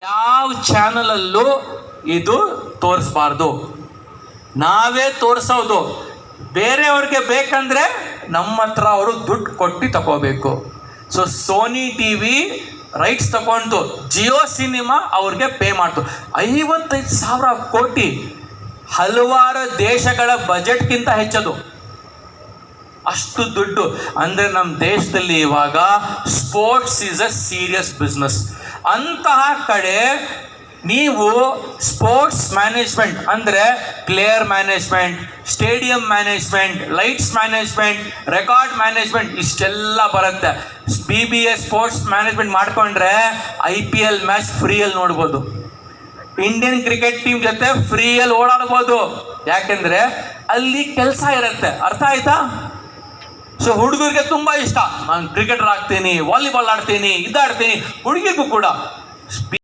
ಯಾವ ಚಾನಲಲ್ಲೂ ಇದು ತೋರಿಸ್ಬಾರ್ದು, ನಾವೇ ತೋರಿಸೋದು. ಬೇರೆಯವ್ರಿಗೆ ಬೇಕಂದ್ರೆ ನಮ್ಮ ಹತ್ರ ಅವರು ದುಡ್ಡು ಕೊಟ್ಟು ತಗೋಬೇಕು. ಸೊ ಸೋನಿ ಟಿವಿ ರೈಟ್ಸ್ ತಗೊಂಡು ಜಿಯೋ ಸಿನಿಮಾ ಅವ್ರಿಗೆ ಪೇ ಮಾಡ್ತು 55,000 ಕೋಟಿ, ಹಲವಾರು ದೇಶಗಳ ಬಜೆಟ್ಗಿಂತ ಹೆಚ್ಚದು. ಅಷ್ಟು ದುಡ್ಡು ಅಂದರೆ ನಮ್ಮ ದೇಶದಲ್ಲಿ ಇವಾಗ sports is a serious business. ಅಂತಹ ಕಡೆ ನೀವು ಸ್ಪೋರ್ಟ್ಸ್ ಮ್ಯಾನೇಜ್ಮೆಂಟ್ ಅಂದರೆ player management, stadium management, lights management, record management ಇಷ್ಟೆಲ್ಲ ಬರುತ್ತೆ. BBA ಸ್ಪೋರ್ಟ್ಸ್ ಮ್ಯಾನೇಜ್ಮೆಂಟ್ ಮಾಡಿಕೊಂಡ್ರೆ IPL ಮ್ಯಾಚ್ ಫ್ರೀಯಲ್ಲಿ ನೋಡ್ಬೋದು, ಇಂಡಿಯನ್ ಕ್ರಿಕೆಟ್ ಟೀಮ್ ಜೊತೆ ಫ್ರೀಯಲ್ಲಿ ಓಡಾಡ್ಬೋದು. ಯಾಕೆಂದರೆ ಅಲ್ಲಿ ಕೆಲಸ ಇರುತ್ತೆ. ಅರ್ಥ ಆಯ್ತಾ? ಸೊ ಹುಡುಗರಿಗೆ ತುಂಬ ಇಷ್ಟ, ನಾನು ಕ್ರಿಕೆಟರ್ ಆಗ್ತೀನಿ, ವಾಲಿಬಾಲ್ ಆಡ್ತೀನಿ, ಇದಾಡ್ತೀನಿ. ಹುಡುಗಿಗೂ ಕೂಡ